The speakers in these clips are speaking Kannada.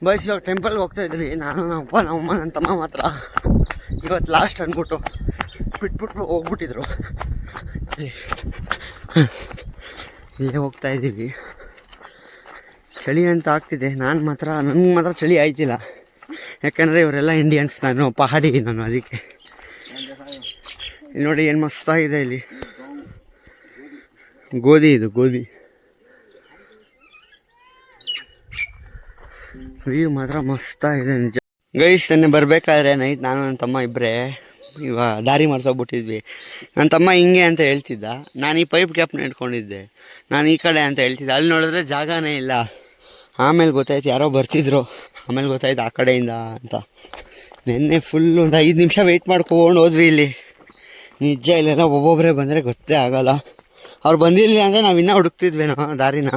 ಬಸ್ ಇವಾಗ ಟೆಂಪಲ್ಗೆ ಹೋಗ್ತಾ ಇದ್ವಿ. ನಾನು ನಮ್ಮಪ್ಪ ನಮ್ಮಮ್ಮ ನನ್ನ ತಮ್ಮ ಮಾತ್ರ ಇವತ್ತು ಲಾಸ್ಟ್ ಅಂದ್ಬಿಟ್ಟು ಬಿಟ್ಬಿಟ್ರು ಹೋಗ್ಬಿಟ್ಟಿದ್ರು. ಇಲ್ಲೇ ಹೋಗ್ತಾ ಇದ್ದೀವಿ. ಚಳಿ ಅಂತ ಆಗ್ತಿದೆ. ನನಗೆ ಮಾತ್ರ ಚಳಿ ಆಯ್ತಿಲ್ಲ, ಯಾಕಂದರೆ ಇವರೆಲ್ಲ ಇಂಡಿಯನ್ಸ್, ನಾನು ಪಹಾಡಿ ನಾನು. ಅದಕ್ಕೆ ಇಲ್ಲಿ ನೋಡಿ ಏನು ಮಸ್ತಾಗಿದೆ. ಇಲ್ಲಿ ಗೋಧಿ, ಇದು ಗೋಧಿ ವ್ಯೂ ಮಾತ್ರ ಮಸ್ತಾಗಿದೆ ನಿಜ. ಗೈಸ್ ನೆನ್ನೆ ಬರಬೇಕಾದ್ರೆ ನೈಟ್ ನಾನು ನನ್ನ ತಮ್ಮ ಇಬ್ಬರೇ ಇವಾಗ ದಾರಿ ಮಾಡ್ತೋಗ್ಬಿಟ್ಟಿದ್ವಿ. ನನ್ನ ತಮ್ಮ ಹಿಂಗೆ ಅಂತ ಹೇಳ್ತಿದ್ದ, ನಾನು ಈ ಪೈಪ್ ಕ್ಯಾಪ್ನ ಇಟ್ಕೊಂಡಿದ್ದೆ, ನಾನು ಈ ಕಡೆ ಅಂತ ಹೇಳ್ತಿದ್ದೆ. ಅಲ್ಲಿ ನೋಡಿದ್ರೆ ಜಾಗನೇ ಇಲ್ಲ. ಆಮೇಲೆ ಗೊತ್ತಾಯ್ತು ಯಾರೋ ಬರ್ತಿದ್ರು, ಆಮೇಲೆ ಗೊತ್ತಾಯ್ತು ಆ ಕಡೆಯಿಂದ ಅಂತ. ನೆನ್ನೆ ಫುಲ್ಲು ಒಂದು 5 ನಿಮಿಷ ವೆಯ್ಟ್ ಮಾಡ್ಕೊಂಡು ಹೋದ್ವಿ. ಇಲ್ಲಿ ನಿಜ ಇಲ್ಲೆಲ್ಲ ಒಬ್ಬೊಬ್ಬರೇ ಬಂದರೆ ಗೊತ್ತೇ ಆಗೋಲ್ಲ. ಅವ್ರು ಬಂದಿರಲಿ ಅಂದರೆ ನಾವು ಇನ್ನೂ ಹುಡುಕ್ತಿದ್ವೇನೋ ದಾರಿನ.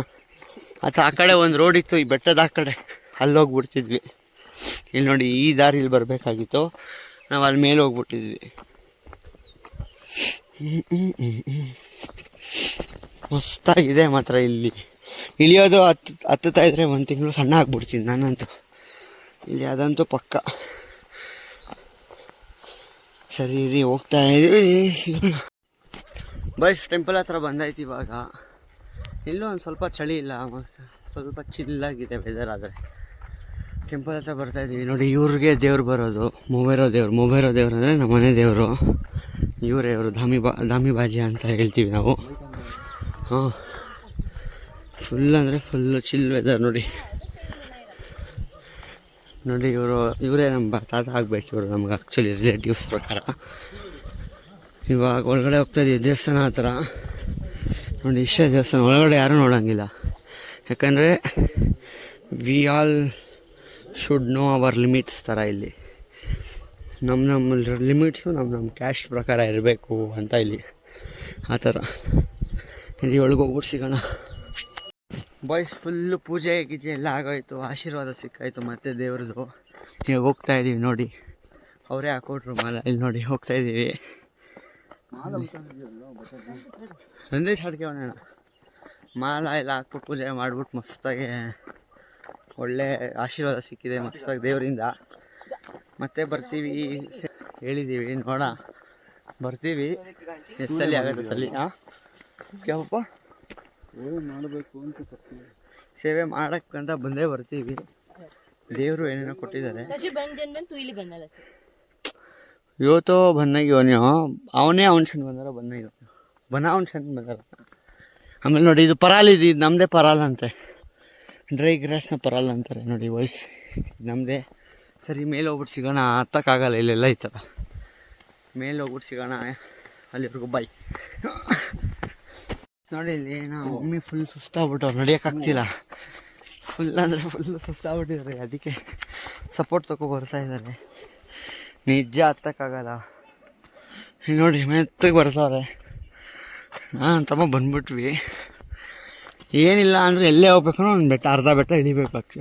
ಅಥವಾ ಆ ಕಡೆ ಒಂದು ರೋಡ್ ಇತ್ತು, ಈ ಬೆಟ್ಟದ ಆ ಕಡೆ, ಅಲ್ಲಿ ಹೋಗ್ಬಿಡ್ತಿದ್ವಿ. ಇಲ್ಲಿ ನೋಡಿ ಈ ದಾರಿಲಿ ಬರಬೇಕಾಗಿತ್ತು, ನಾವು ಅಲ್ಲಿ ಮೇಲೆ ಹೋಗ್ಬಿಟ್ಟಿದ್ವಿ. ಮಸ್ತಾಗಿದೆ ಮಾತ್ರ. ಇಲ್ಲಿ ಇಳಿಯೋದು ಹತ್ತುತ್ತಾ ಇದ್ರೆ 1 ತಿಂಗಳು ಸಣ್ಣ ಆಗ್ಬಿಡ್ತೀನಿ ನಾನಂತೂ. ಇಲ್ಲಿ ಅದಂತೂ ಪಕ್ಕ. ಸರಿ ರೀ, ಹೋಗ್ತಾ ಇದ್ದೀವಿ. ಬಸ್ ಟೆಂಪಲ್ ಹತ್ರ ಬಂದಾಯ್ತು ಇವಾಗ. ಇಲ್ಲೂ ಒಂದು ಸ್ವಲ್ಪ ಚಳಿ ಇಲ್ಲ, ಸ್ವಲ್ಪ ಚಿಲ್ಲಾಗಿದೆ ವೆದರ್. ಆದರೆ ಟೆಂಪಲ್ ಹತ್ರ ಬರ್ತಾಯಿದ್ದೀವಿ. ನೋಡಿ ಇವ್ರಿಗೆ ದೇವ್ರು ಬರೋದು ಮೊಬೇರೋ ದೇವ್ರು ಅಂದರೆ ನಮ್ಮ ಮನೆ ದೇವರು. ಇವರೇ ಇವರು ಧಾಮಿ ಬಾಜಿ ಅಂತ ಹೇಳ್ತೀವಿ ನಾವು. ಹಾಂ, ಫುಲ್ ಅಂದರೆ ಫುಲ್ಲು ಚಿಲ್ ವೆದರ್. ನೋಡಿ ಇವರೇ ನಮ್ಮ ತಾತ ಆಗಬೇಕು. ಇವರು ನಮ್ಗೆ ಆ್ಯಕ್ಚುಲಿ ರಿಲೇಟಿವ್ಸ್ ಪ್ರಕಾರ. ಇವಾಗ ಒಳಗಡೆ ಹೋಗ್ತಾಯಿದ್ದೀವಿ ದೇವಸ್ಥಾನ ಹತ್ರ. ನೋಡಿ ಇಷ್ಟೇ ದೇವಸ್ಥಾನ, ಒಳಗಡೆ ಯಾರೂ ನೋಡೋಂಗಿಲ್ಲ. ಯಾಕಂದರೆ we all should know our limits ಥರ. ಇಲ್ಲಿ ನಮ್ಮ ಲಿಮಿಟ್ಸು ನಮ್ಮ ಕ್ಯಾಸ್ಟ್ ಪ್ರಕಾರ ಇರಬೇಕು ಅಂತ ಇಲ್ಲಿ ಆ ಥರ. ಇಲ್ಲಿ ಒಳಗೆ ಹೋಗ್ಬಿಟ್ಟು ಸಿಗೋಣ. ಬಾಯ್ಸ್ ಫುಲ್ಲು ಪೂಜೆ ಗೀಜೆ ಎಲ್ಲ ಆಗೋಯ್ತು, ಆಶೀರ್ವಾದ ಸಿಕ್ಕಾಯಿತು ಮತ್ತೆ ದೇವ್ರದ್ದು. ಈಗ ಹೋಗ್ತಾಯಿದ್ದೀವಿ. ನೋಡಿ ಅವರೇ ಹಾಕೊಟ್ರು ಮಾಲ. ಇಲ್ಲಿ ನೋಡಿ ಹೋಗ್ತಾಯಿದ್ದೀವಿ. ಒಂದೇ ಚಾಟ್ಗೆ ಅವನೇನ ಮಾಲ ಎಲ್ಲ ಹಾಕ್ಬಿಟ್ಟು ಪೂಜೆ ಮಾಡಿಬಿಟ್ಟು ಮಸ್ತಾಗಿ ಒಳ್ಳೆ ಆಶೀರ್ವಾದ ಸಿಕ್ಕಿದೆ ಮಸ್ತಾಗಿ ದೇವರಿಂದ. ಮತ್ತೆ ಬರ್ತೀವಿ ಹೇಳಿದ್ದೀವಿ, ನೋಡ ಬರ್ತೀವಿ. ಎಷ್ಟು ಸಲ ಆಗುತ್ತೆ ಸಲ. ಹಾಂ ಕ್ಯಾವಪ್ಪ ಮಾಡಬೇಕು ಅಂತ ಸೇವೆ ಮಾಡೋಕ್ಕಂತ ಬಂದೇ ಬರ್ತೀವಿ. ದೇವರು ಏನೇನೋ ಕೊಟ್ಟಿದ್ದಾರೆ. ಇವತ್ತು ಬಂದಾಗ ಅವನೇ ಅವ್ನ ಚೆಂದ ಬಂದಾರ ಅವ್ನ ಚೆಂದ ಬಂದಾರ. ಆಮೇಲೆ ನೋಡಿ ಇದು ಪರಾಲ್, ಇದು ನಮ್ಮದೇ ಪರಾಲ್ ಅಂತೆ. ಡ್ರೈ ಗ್ರಾಸ್ನ ಪರಾಲ್ ಅಂತಾರೆ ನೋಡಿ. ವಯಸ್ಸು ನಮ್ಮದೇ. ಸರಿ ಮೇಲೆ ಹೋಗ್ಬಿಟ್ಟು ಸಿಗೋಣ. ಹತ್ತಕ್ಕಾಗಲ್ಲ ಇಲ್ಲೆಲ್ಲ ಈ ಥರ. ಮೇಲೆ ಹೋಗ್ಬಿಟ್ಟು ಸಿಗೋಣ. ಅಲ್ಲಿವರೆಗೂ ಬಾಯ್. ನೋಡಿ ಇಲ್ಲಿ ನಾವು ಒಮ್ಮೆ ಫುಲ್ ಸುಸ್ತಾಗ್ಬಿಟ್ಟವ್ರು, ನಡೆಯೋಕ್ಕಾಗ್ತಿಲ್ಲ. ಫುಲ್ ಅಂದರೆ ಫುಲ್ಲು ಸುಸ್ತಾಗ್ಬಿಟ್ಟಿದ್ದಾರೆ. ಅದಕ್ಕೆ ಸಪೋರ್ಟ್ ಬರ್ತಾ ಇದ್ದಾರೆ. ನಿಜ ಹತ್ತಕ್ಕಾಗಲ್ಲ. ನೋಡಿ ಮೆತ್ತಗೆ ಬರ್ತಾರೆ. ಹಾಂ ತಮ್ಮ ಬಂದ್ಬಿಟ್ವಿ. ಏನಿಲ್ಲ ಅಂದರೆ ಎಲ್ಲೇ ಹೋಗ್ಬೇಕು ಒಂದು ಬೆಟ್ಟ, ಅರ್ಧ ಬೆಟ್ಟ ಇಳಿಬೇಕು.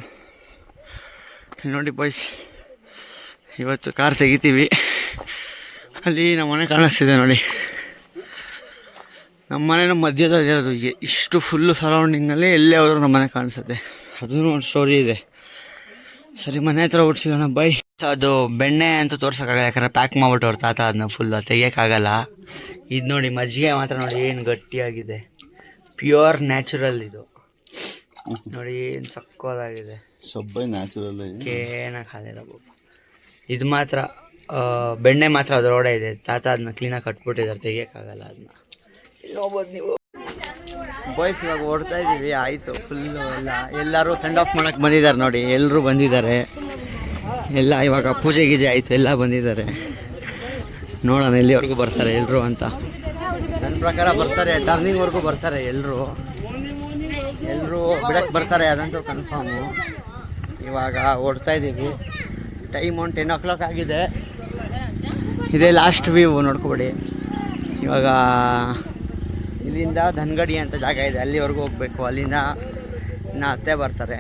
ನೋಡಿ ಬಾಯ್ಸ್, ಇವತ್ತು ಕಾರ್ ತೆಗಿತೀವಿ. ಅಲ್ಲಿ ನಮ್ಮ ಮನೆ ಕಾಣಿಸ್ತಿದೆ ನೋಡಿ. ನಮ್ಮ ಮನೇನ ಮಧ್ಯದಲ್ಲಿ ಇರೋದು. ಇಷ್ಟು ಫುಲ್ಲು ಸರೌಂಡಿಂಗಲ್ಲಿ ಎಲ್ಲೇ ಹೋದ್ರೂ ನಮ್ಮ ಮನೆ ಕಾಣಿಸುತ್ತೆ. ಅದೂ ಒಂದು ಸ್ಟೋರಿ ಇದೆ. ಸರಿ ಮನೆ ಹತ್ರ ಓಡಿಸಿಗೋಣ ಬೈ. ಅದು ಬೆಣ್ಣೆ ಅಂತ ತೋರ್ಸೋಕ್ಕಾಗಲ್ಲ, ಯಾಕಂದರೆ ಪ್ಯಾಕ್ ಮಾಡ್ಬಿಟ್ಟು ಅವ್ರ ತಾತ ಅದನ್ನ ಫುಲ್ ತೆಗಿಯೋಕ್ಕಾಗಲ್ಲ. ಇದು ನೋಡಿ ಮಜ್ಜಿಗೆ ಮಾತ್ರ ನೋಡಿ ಏನು ಗಟ್ಟಿಯಾಗಿದೆ. ಪ್ಯೂರ್ ನ್ಯಾಚುರಲ್ ಇದು ನೋಡಿ, ಏನು ಸಕ್ಕತ್ತಾಗಿದೆ. ಸಬ್ಬೈ ನ್ಯಾಚುರಲ್ ಏನಾಗಿ ಹಾಲಿಲ್ಲ ಬಾಬು. ಇದು ಮಾತ್ರ ಬೆಣ್ಣೆ ಮಾತ್ರ ಅದರೊಳಗಡೆ ಇದೆ. ತಾತ ಅದನ್ನ ಕ್ಲೀನಾಗಿ ಕಟ್ಬಿಟ್ಟಿದ್ದಾರೆ, ತೆಗಿಯೋಕ್ಕಾಗಲ್ಲ ಅದನ್ನ. ಇಲ್ಲಿ ಹೋಗ್ಬೋದು ನೀವು ಬಾಯ್ಸ್. ಇವಾಗ ಓಡ್ತಾ ಇದ್ದೀವಿ. ಆಯಿತು ಫುಲ್ಲು ಎಲ್ಲರೂ ಸೆಂಡ್ ಆಫ್ ಮಾಡೋಕ್ಕೆ ಬಂದಿದ್ದಾರೆ ನೋಡಿ. ಎಲ್ಲರೂ ಬಂದಿದ್ದಾರೆ ಎಲ್ಲ. ಇವಾಗ ಪೂಜೆ ಗೀಜೆ ಆಯಿತು, ಎಲ್ಲ ಬಂದಿದ್ದಾರೆ. ನೋಡೋಣ ಎಲ್ಲಿವರೆಗೂ ಬರ್ತಾರೆ ಎಲ್ಲರೂ ಅಂತ. ನನ್ನ ಪ್ರಕಾರ ಬರ್ತಾರೆ, ಟರ್ನಿಂಗ್ವರೆಗೂ ಬರ್ತಾರೆ ಎಲ್ಲರೂ ಬಿಡಕ್ಕೆ ಬರ್ತಾರೆ, ಅದಂತೂ ಕನ್ಫರ್ಮು. ಇವಾಗ ಓಡ್ತಾ ಇದ್ದೀವಿ. ಟೈಮ್ ಒಂದು 10 o'clock ಆಗಿದೆ. ಇದೇ ಲಾಸ್ಟ್ ವ್ಯೂ ನೋಡ್ಕೊಬೇಡಿ. ಇವಾಗ ಇಲ್ಲಿಂದ ಧನ್ಗಡಿ ಅಂತ ಜಾಗ ಇದೆ, ಅಲ್ಲಿವರೆಗೂ ಹೋಗಬೇಕು. ಅಲ್ಲಿಂದ ಇನ್ನು ಅತ್ತೆ ಬರ್ತಾರೆ.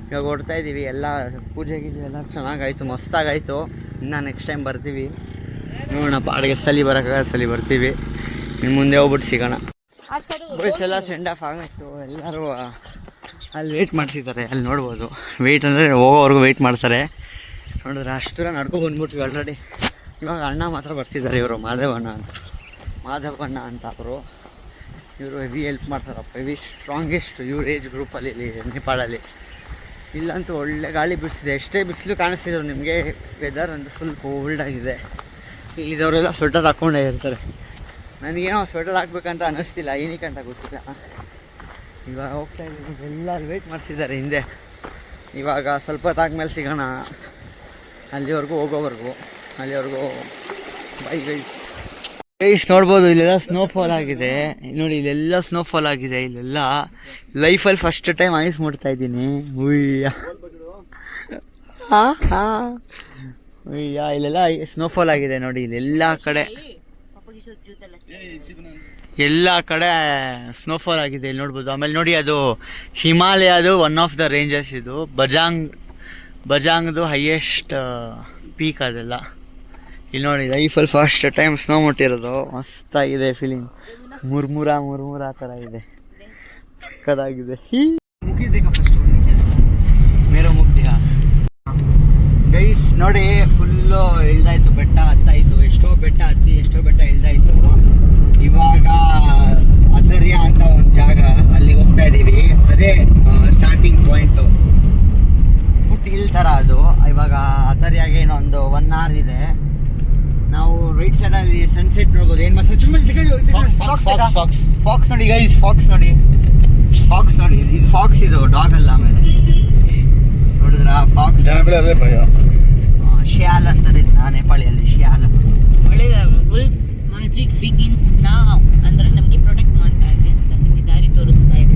ಇವಾಗ ಓಡ್ತಾ ಇದ್ದೀವಿ. ಎಲ್ಲ ಪೂಜೆ ಗೀಜೆ ಎಲ್ಲ ಚೆನ್ನಾಗಾಯಿತು, ಮಸ್ತಾಗಾಯಿತು. ಇನ್ನು ನೆಕ್ಸ್ಟ್ ಟೈಮ್ ಬರ್ತೀವಿ. ನೋಡೋಣ, ಬಾಡಿಗೆ ಸಲಿ ಬರೋಕ್ಕಾಗ ಸಲಿ ಬರ್ತೀವಿ. ಇನ್ನು ಮುಂದೆ ಹೋಗ್ಬಿಟ್ಟು ಸಿಗೋಣ. ಬಾಯ್ಸ್ ಎಲ್ಲ ಸೆಂಡ್ ಆಫ್ ಆಗೋಯ್ತು. ಎಲ್ಲರೂ ಅಲ್ಲಿ ವೆಯ್ಟ್ ಮಾಡ್ತಿದ್ದಾರೆ. ಅಲ್ಲಿ ನೋಡ್ಬೋದು ವೆಯ್ಟ್ ಅಂದರೆ ಹೋಗೋವರೆಗೂ ವೆಯ್ಟ್ ಮಾಡ್ತಾರೆ. ನೋಡಿದ್ರೆ ಅಷ್ಟು ದೂರ ನಡ್ಕೊ ಬಂದ್ಬಿಟ್ವಿ ಆಲ್ರೆಡಿ. ಇವಾಗ ಅಣ್ಣ ಮಾತ್ರ ಬರ್ತಿದ್ದಾರೆ. ಇವರು ಮಾಧವಣ್ಣ ಅಂತ ಅವರು. ಇವರು ಹೆವಿ ಹೆಲ್ಪ್ ಮಾಡ್ತಾರಪ್ಪ. ಹೆವಿ ಸ್ಟ್ರಾಂಗೆಸ್ಟ್ ಇವ್ರ ಏಜ್ ಗ್ರೂಪಲ್ಲಿ ಇಲ್ಲಿ ನೇಪಾಳಲ್ಲಿ. ಇಲ್ಲಂತೂ ಒಳ್ಳೆ ಗಾಳಿ ಬಿಡಿಸಿದೆ. ಎಷ್ಟೇ ಬಿಸಿಲು ಕಾಣಿಸ್ತಿದ್ರು ನಿಮಗೆ, ವೆದರ್ ಅಂತೂ ಫುಲ್ ಕೋಲ್ಡ್ ಆಗಿದೆ. ಇಲ್ಲಿದ್ದವರೆಲ್ಲ ಸ್ವೆಟರ್ ಹಾಕ್ಕೊಂಡೇ ಇರ್ತಾರೆ. ನನಗೇನೋ ಸ್ವೆಟರ್ ಹಾಕ್ಬೇಕಂತ ಅನ್ನಿಸ್ತಿಲ್ಲ, ಏನಕ್ಕಂತ ಗೊತ್ತಿಲ್ಲ. ಇವಾಗ ಹೋಗ್ತಾ ಇದ್ದೀನಿ. ಎಲ್ಲ ವೆಯ್ಟ್ ಮಾಡ್ತಿದ್ದಾರೆ ಹಿಂದೆ. ಇವಾಗ ಸ್ವಲ್ಪ ಹೊತ್ತಾದ್ಮೇಲೆ ಸಿಗೋಣ. ಅಲ್ಲಿವರೆಗೂ ಬೈ ಗೈಸ್. ನೋಡ್ಬೋದು ಇಲ್ಲೆಲ್ಲ ಸ್ನೋಫಾಲ್ ಆಗಿದೆ ನೋಡಿ. ಇಲ್ಲೆಲ್ಲ ಸ್ನೋಫಾಲ್ ಆಗಿದೆ. ಇಲ್ಲೆಲ್ಲ ಲೈಫಲ್ಲಿ ಫಸ್ಟ್ ಟೈಮ್ ಐಸ್ ಮುಟ್ತಾ ಇದ್ದೀನಿ. ಉಯ್ಯ ಇಲ್ಲೆಲ್ಲ ಸ್ನೋಫಾಲ್ ಆಗಿದೆ ನೋಡಿ. ಇಲ್ಲೆಲ್ಲ ಕಡೆ ಸ್ನೋಫಾಲ್ ಆಗಿದೆ. ಇಲ್ಲಿ ನೋಡ್ಬೋದು. ಆಮೇಲೆ ನೋಡಿ, ಅದು ಹಿಮಾಲಯದು ಒನ್ ಆಫ್ ದ ರೇಂಜಸ್. ಇದು ಬಜಾಂಗ್ದು ಹೈಯೆಸ್ಟ್ ಪೀಕ್ ಅದೆಲ್ಲ. ಇಲ್ಲಿ ನೋಡಿ, ಲೈಫಲ್ಲಿ first time snow ಮುಟ್ಟಿರೋದು. ಮಸ್ತಾಗಿದೆ feeling. Murmura ಆ ಥರ ಇದೆ. ಸಕ್ಕದಾಗಿದೆ. ಮೇರೋ ಮುಗ್ದಿಯಾ ಗೈಸ್? ನೋಡಿ, ಫುಲ್ಲು ಇಳ್ದಾಯ್ತು. ಬೆಟ್ಟ ಹತ್ತಾಯಿತು. ಎಷ್ಟೋ ಬೆಟ್ಟ ಇಳ್ದಾಯ್ತು. ಇವಾಗ ಅಥರ್ಯ ಅಂತ ಒಂದು ಜಾಗ, ಅಲ್ಲಿ ಹೋಗ್ತಾ ಇದ್ದೀವಿ. ಅದೇ ಸ್ಟಾರ್ಟಿಂಗ್ ಪಾಯಿಂಟು. ಫುಟ್ ಹಿಲ್ ಥರ ಅದು. ಇವಾಗ ಅಥರ್ಯಾಗೆ ಇನ್ನೊಂದು 1 hour ಇದೆ. ನಾವು ರೈಟ್ ಸೈಡಲ್ಲಿ ಸನ್ಸೆಟ್ ನೋಡ್ಬೋದು. ಏನು ಫಾಕ್ಸ್ ನೋಡಿ ಗೈಸ್. ಫಾಕ್ಸ್ ನೋಡಿ. ಇದು ಫಾಕ್ಸ್, ಇದು ಡಾಗ್ ಅಲ್ಲ. ಆಮೇಲೆ ನೋಡಿದ್ರ ಫಾಕ್ಸ್ ಶಿಯಾಲ್ ಅಂತಾರೆ ನೇಪಾಳಿಯಲ್ಲಿ. ಶಿಯಾಲ್ ಮ್ಯಾಜಿಕ್ ಬಿಗಿನ್ಸ್ ನಾವ್ ಅಂದ್ರೆ ನಮಗೆ ಪ್ರೊಟೆಕ್ಟ್ ಮಾಡ್ತಾ ಇದೆ ಅಂತ ನಿಮಗೆ ದಾರಿ ತೋರಿಸ್ತಾ ಇದೆ.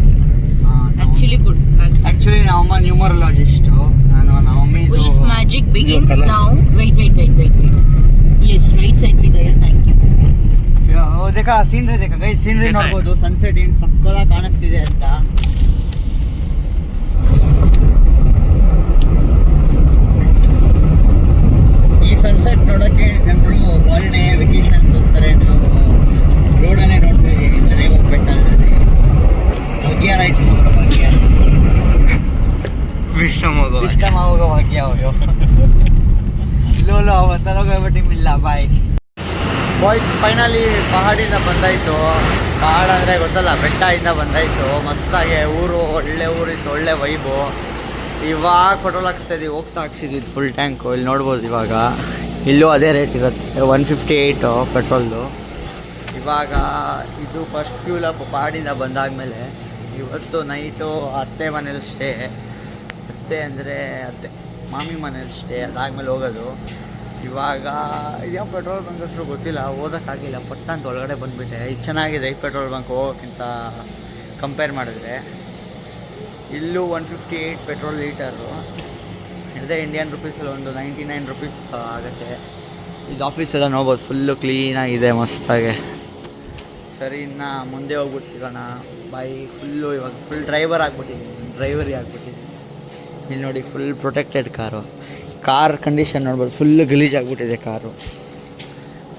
ಆಕ್ಚುಲಿ ನಮ್ಮಮ್ಮ ನ್ಯೂಮರಾಲಜಿಸ್ಟ್. ಮ್ಯಾಜಿಕ್ ಬಿಗಿನ್ಸ್ ನಾವ್. ವೇಟ್ yes right side पे गया. Thank you. देखा सीनरी देखा गई. सीनरी ನೋಡಬಹುದು. ಸನ್ಸೆಟ್ ಏನು ಸಕ್ಕತ್ತಾಗಿ ಕಾಣಿಸ್ತಿದೆ ಅಂತ. ಈ ಸನ್ಸೆಟ್ ನೋಡಕ್ಕೆ ಜನರು ಹಾಲಿಡೇ ವೆಕೇಶನ್ಸ್ ಹೋಗ್ತಾರೆ. ನಾವು ರೋಡಲ್ಲೇ ನೋಡ್ತಾ ಇದ್ದೀವಿ. ಮನೆಗೆ ಹೋಗ್ಬೇಕಾದ್ರೆ ಭಾಗ್ಯ ರಾಯಚೂರು ಭಾಗ್ಯ ವಿಶ್ರಮ ಹೋಗೋ ಭಾಗ್ಯ. ಅಯ್ಯೋ ಲೋಲೋ ಅವತ್ತೋಗ್ಬಿಟ್ಟು ಇಲ್ಲ. ಬಾಯ್ ಬಾಯ್ಸ್. ಫೈನಲಿ ಪಹಾಡಿಂದ ಬಂದಾಯಿತು. ಪಹಾಡ್ ಅಂದರೆ ಗೊತ್ತಲ್ಲ, ಬೆಟ್ಟದಿಂದ ಬಂದಾಯಿತು. ಮಸ್ತಾಗೆ ಊರು, ಒಳ್ಳೆ ಊರಿತ್ತು, ಒಳ್ಳೆ ವೈಬು. ಇವಾಗ ಪೆಟ್ರೋಲ್ ಹಾಕ್ಸ್ತಾಯಿದ್ದೀವಿ. ಹೋಗ್ತಾ ಹಾಕ್ಸಿದ್ದೀವಿ ಫುಲ್ ಟ್ಯಾಂಕು. ಇಲ್ಲಿ ನೋಡ್ಬೋದು. ಇವಾಗ ಇಲ್ಲೂ ಅದೇ ರೇಟ್ ಇರುತ್ತೆ, 158 ಪೆಟ್ರೋಲ್ದು. ಇವಾಗ ಇದು ಫಸ್ಟ್ ಫ್ಯೂಲ್ ಅಪ್ ಪಹಾಡಿಂದ ಬಂದಾದಮೇಲೆ. ಇವತ್ತು ನೈಟು ಅತ್ತೆ ಮನೇಲಿ ಸ್ಟೇ. ಅತ್ತೆ ಮಾಮಿ ಮನೇಲಿ ಸ್ಟೇ. ಅದಾದಮೇಲೆ ಹೋಗೋದು. ಇವಾಗ ಯಾವ ಪೆಟ್ರೋಲ್ ಬಂಕ್ ಹೆಸರು ಗೊತ್ತಿಲ್ಲ, ಓದೋಕ್ಕಾಗಿಲ್ಲ. ಪಟ್ಟಂತ ಒಳಗಡೆ ಬಂದುಬಿಟ್ಟೆ. ಇದು ಚೆನ್ನಾಗಿದೆ ಈ ಪೆಟ್ರೋಲ್ ಬಂಕ್ ಹೋಗೋಕ್ಕಿಂತ ಕಂಪೇರ್ ಮಾಡಿದ್ರೆ. ಇಲ್ಲೂ 158 ಪೆಟ್ರೋಲ್ ಲೀಟರು. ಇದೇ ಇಂಡಿಯನ್ ರುಪೀಸಲ್ಲಿ ಒಂದು 99 ರುಪೀಸ್ ಆಗುತ್ತೆ. ಇದು ಆಫೀಸ್ ಎಲ್ಲ ನೋಡ್ಬೋದು. ಫುಲ್ಲು ಕ್ಲೀನಾಗಿದೆ, ಮಸ್ತಾಗೆ. ಸರಿ, ಇನ್ನು ಮುಂದೆ ಹೋಗ್ಬಿಟ್ಟು ಸಿಗೋಣ. ಬಾಯ್. ಇವಾಗ ಫುಲ್ ಡ್ರೈವರಿ ಆಗ್ಬಿಟ್ಟಿದ್ದೀನಿ. ಇಲ್ಲಿ ನೋಡಿ, ಫುಲ್ ಪ್ರೊಟೆಕ್ಟೆಡ್ ಕಾರ್ ಕಂಡೀಷನ್ ನೋಡ್ಬೋದು. ಫುಲ್ಲು ಗಲೀಜಾಗ್ಬಿಟ್ಟಿದೆ ಕಾರು.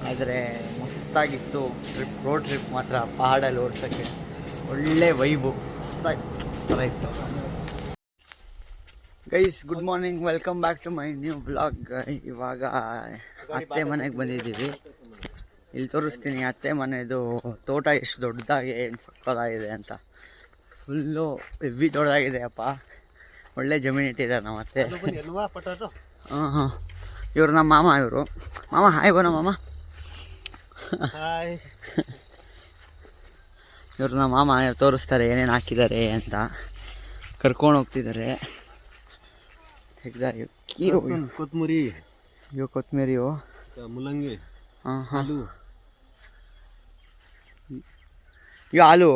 ಆದರೆ ಮಸ್ತಾಗಿತ್ತು ರೋಡ್ ಟ್ರಿಪ್ ಮಾತ್ರ. ಪಹಾಡಲ್ಲಿ ಓಡಿಸೋಕ್ಕೆ ಒಳ್ಳೆ ವೈಬು, ಮಸ್ತಾಗಿ ಥರ ಇತ್ತು. Guys, good morning. Welcome back to my new vlog. ಇವಾಗ ಅತ್ತೆ ಮನೆಗೆ ಬಂದಿದ್ದೀವಿ. ಇಲ್ಲಿ ತೋರಿಸ್ತೀನಿ ಅತ್ತೆ ಮನೆಯದು ತೋಟ ಎಷ್ಟು ದೊಡ್ಡದಾಗಿ ಏನು ಸಕ್ಕತ್ತಾಗಿದೆ ಅಂತ. ಫುಲ್ಲು ಹೆವಿ ದೊಡ್ಡದಾಗಿದೆ ಅಪ್ಪ. ಒಳ್ಳೆ ಜಮೀನು ಇಟ್ಟಿದ್ದಾರೆ ನಮ್ಮ ಅತ್ತೆ. ಹಾಂ ಇವರು ನಮ್ಮ ಮಾಮ. ಮಾಮ ಹಾಯ್ ಬರೋ ಮಾಮ. ಇವರು ನಮ್ಮ ಮಾಮ. ತೋರಿಸ್ತಾರೆ ಏನೇನು ಹಾಕಿದ್ದಾರೆ ಅಂತ. ಕರ್ಕೊಂಡು ಹೋಗ್ತಿದ್ದಾರೆ. ಕೊತ್ತಂಬರಿಯೋ ಮುಲ್ಲಂಗಿ. ಹಾಂ ಇವು ಆಲೂ.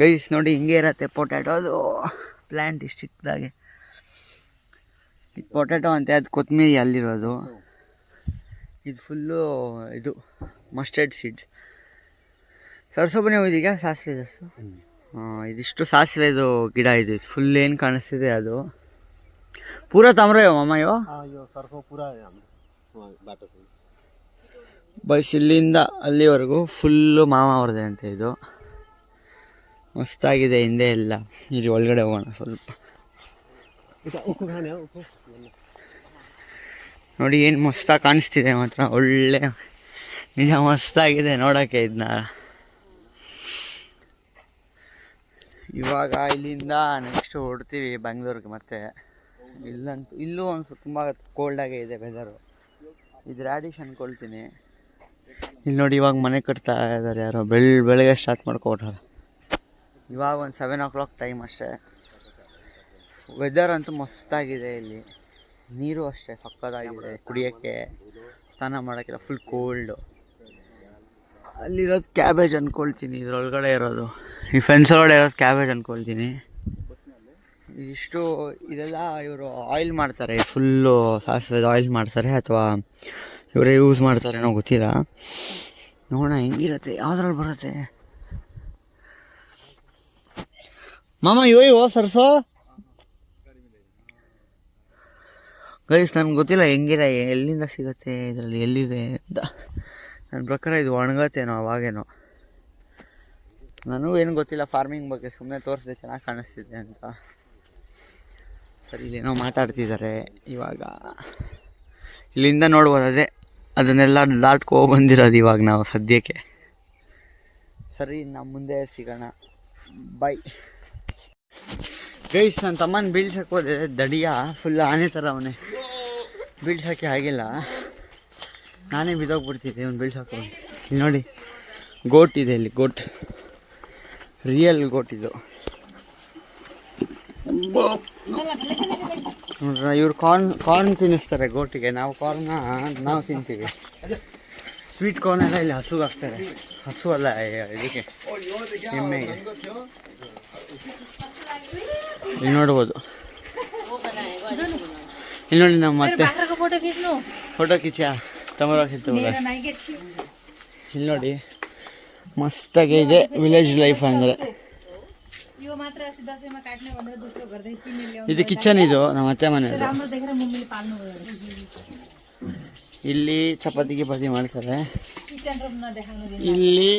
ಗೈಸ್ ನೋಡಿ, ಹಿಂಗೆ ಇರತ್ತೆ ಪೊಟ್ಯಾಟೋದು ಪ್ಲ್ಯಾಂಟ್ ಇಷ್ಟು ಚಿಕ್ಕದಾಗೆ. ಇದು ಪೊಟ್ಯಾಟೊ ಅಂತೆ, ಅದು ಕೊತ್ತಂಬರಿ ಅಲ್ಲಿರೋದು. ಇದು ಫುಲ್ಲು ಇದು ಮಸ್ಟರ್ಡ್ ಸೀಡ್ಸ್. ಸರ್ಸೊಬ್ಬನೇ ಹೋಗಿದ್ದೀಗ ಸಾಸಿವೆ ಜಾಸ್ತಿ. ಇದಿಷ್ಟು ಸಾಸಿವೆದು ಗಿಡ ಇದು. ಫುಲ್ ಏನು ಕಾಣಿಸ್ತಿದೆ ಅದು. ಪೂರ ತಾಮ್ರ ಮಾಮ. ಬಸ್ ಇಲ್ಲಿಂದ ಅಲ್ಲಿವರೆಗೂ ಫುಲ್ಲು ಮಾಮ ಅವ್ರದ್ದೆ ಅಂತ ಇದು ಮಸ್ತಾಗಿದೆ. ಹಿಂದೆ ಎಲ್ಲ ಇಲ್ಲಿ ಒಳಗಡೆ ಹೋಗೋಣ ಸ್ವಲ್ಪ. ನೋಡಿ ಏನು ಮಸ್ತಾಗಿ ಕಾಣಿಸ್ತಿದೆ ಮಾತ್ರ, ಒಳ್ಳೆ ನಿಜ ಮಸ್ತಾಗಿದೆ ನೋಡೋಕ್ಕೆ ಇದನ್ನ. ಇವಾಗ ಇಲ್ಲಿಂದ ನೆಕ್ಸ್ಟ್ ಹೊಡ್ತೀವಿ ಬೆಂಗಳೂರಿಗೆ. ಮತ್ತೆ ಇಲ್ಲೂ ಒಂದು ತುಂಬ ಕೋಲ್ಡಾಗೇ ಇದೆ ವೆದರು. ಇದು ರ್ಯಾಡಿಶ್ ಅಂದ್ಕೊಳ್ತೀನಿ. ಇಲ್ಲಿ ನೋಡಿ ಇವಾಗ ಮನೆ ಕಟ್ತಾ ಇದ್ದಾರೆ ಯಾರೋ, ಬೆಳಗ್ಗೆ ಸ್ಟಾರ್ಟ್ ಮಾಡ್ಕೊಟ್ಟಾರೆ. ಇವಾಗ ಒಂದು 7 o'clock ಟೈಮ್ ಅಷ್ಟೇ. ವೆದರ್ ಅಂತೂ ಮಸ್ತಾಗಿದೆ ಇಲ್ಲಿ. ನೀರು ಅಷ್ಟೇ ಸಕ್ಕತ್ತಾಗಿದೆ ಕುಡಿಯೋಕ್ಕೆ, ಸ್ನಾನ ಮಾಡೋಕ್ಕೆಲ್ಲ ಫುಲ್ ಕೋಲ್ಡು. ಅಲ್ಲಿರೋದು ಕ್ಯಾಬೇಜ್ ಅಂದ್ಕೊಳ್ತೀನಿ, ಇದ್ರೊಳಗಡೆ ಇರೋದು ಈ ಫೆನ್ಸ್ ಒಳಗಡೆ ಇರೋದು ಕ್ಯಾಬೇಜ್ ಅಂದ್ಕೊಳ್ತೀನಿ. ಇಷ್ಟು ಇದೆಲ್ಲ ಇವರು ಆಯಿಲ್ ಮಾಡ್ತಾರೆ, ಫುಲ್ಲು ಸಾಸಿವೆ ಆಯಿಲ್ ಮಾಡ್ತಾರೆ ಅಥವಾ ಇವರೇ ಯೂಸ್ ಮಾಡ್ತಾರೆ ಏನೋ ಗೊತ್ತಿಲ್ಲ. ನೋಡೋಣ ಹೆಂಗಿರತ್ತೆ, ಯಾವ್ದ್ರಲ್ಲಿ ಬರುತ್ತೆ. ಮಾಮ ಇವ ಸರ್ಸೋ ಗೈಸ್, ನನಗೆ ಗೊತ್ತಿಲ್ಲ ಹೆಂಗಿರ, ಎಲ್ಲಿಂದ ಸಿಗುತ್ತೆ ಇದರಲ್ಲಿ, ಎಲ್ಲಿದೆ ಅಂತ. ನನ್ನ ಪ್ರಕಾರ ಇದು ಒಣಗತ್ತೇನೋ ಅವಾಗೇನೋ, ನನಗೂ ಏನು ಗೊತ್ತಿಲ್ಲ ಫಾರ್ಮಿಂಗ್ ಬಗ್ಗೆ. ಸುಮ್ಮನೆ ತೋರಿಸಿದೆ ಚೆನ್ನಾಗಿ ಕಾಣಿಸ್ತಿದೆ ಅಂತ. ಸರಿ, ಇಲ್ಲೇನೋ ಮಾತಾಡ್ತಿದ್ದಾರೆ. ಇವಾಗ ಇಲ್ಲಿಂದ ನೋಡ್ಬೋದು, ಅದನ್ನೆಲ್ಲ ದಾಟ್ಕೊ ಬಂದಿರೋದು ಇವಾಗ ನಾವು ಸದ್ಯಕ್ಕೆ. ಸರಿ, ನಮ್ಮ ಮುಂದೆ ಸಿಗೋಣ, ಬಾಯ್ ಗೈಸ್. ನನ್ನ ತಮ್ಮನ ಬೀಳ್ಸಕ್ಕೆ ಹೋದೆ, ದಡಿಯ ಫುಲ್ ಆನೆ ಥರ ಅವನೇ, ಬೀಳ್ಸೋಕ್ಕೆ ಆಗಿಲ್ಲ. ನಾನೇ ಬಿದ್ದೋಗ್ಬಿಡ್ತಿದ್ದೆ ಅವ್ನು ಬೀಳ್ಸೋಕೆ. ಇಲ್ಲಿ ನೋಡಿ ಗೋಟ್ ಇದೆ, ಇಲ್ಲಿ ಗೋಟ್, ರಿಯಲ್ ಗೋಟ್ ಇದು. ಇವ್ರು ಕಾರ್ನ್ ತಿನ್ನಿಸ್ತಾರೆ ಗೋಟಿಗೆ, ನಾವು ಕಾರ್ನ ನಾವು ತಿಂತೀವಿ. ಸ್ವೀಟ್ ಕಾರ್ನ್ ಎಲ್ಲ ಇಲ್ಲಿ ಹಸುಗೆ ಹಾಕ್ತಾರೆ. ಹಸು ಅಲ್ಲ, ಇದಕ್ಕೆ ಎಮ್ಮೆಗೆ. ಇಲ್ಲಿ ನೋಡ್ಬೋದು, ಇಲ್ಲಿ ನೋಡಿ ನಮ್ಮ ಮತ್ತೆ ಫೋಟೋ ಕಿಚ್ಚ ತಮರಾಕಿತ್ತು. ಇಲ್ಲಿ ನೋಡಿ ಮಸ್ತಾಗೆ ಇದೆ ವಿಲೇಜ್ ಲೈಫ್ ಅಂದರೆ. ಇದು ಕಿಚನ್, ಇದು ನಮ್ಮ ಅತ್ತೆ ಮನೆ. ಇಲ್ಲಿ ಚಪಾತಿ ಗಿಪಾತಿ ಮಾಡ್ತಾರೆ. ಇಲ್ಲಿ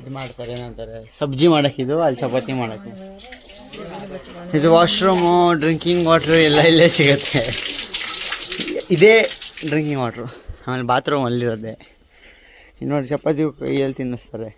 ಇದು ಮಾಡ್ತಾರೆ, ಏನಂತಾರೆ ಸಬ್ಜಿ ಮಾಡೋಕ್ಕಿದು, ಅಲ್ಲಿ ಚಪಾತಿ ಮಾಡೋಕ್ಕೆ. ಇದು ವಾಶ್ರೂಮು, ಡ್ರಿಂಕಿಂಗ್ ವಾಟ್ರು ಎಲ್ಲ ಇಲ್ಲೇ ಸಿಗುತ್ತೆ. ಇದೇ ಡ್ರಿಂಕಿಂಗ್ ವಾಟ್ರು. ಆಮೇಲೆ ಬಾತ್ರೂಮ್ ಅಲ್ಲಿರೋದೆ. ಇನ್ನು ನೋಡಿ ಚಪಾತಿ ಕೈಯಲ್ಲಿ ತಿನ್ನಿಸ್ತಾರೆ.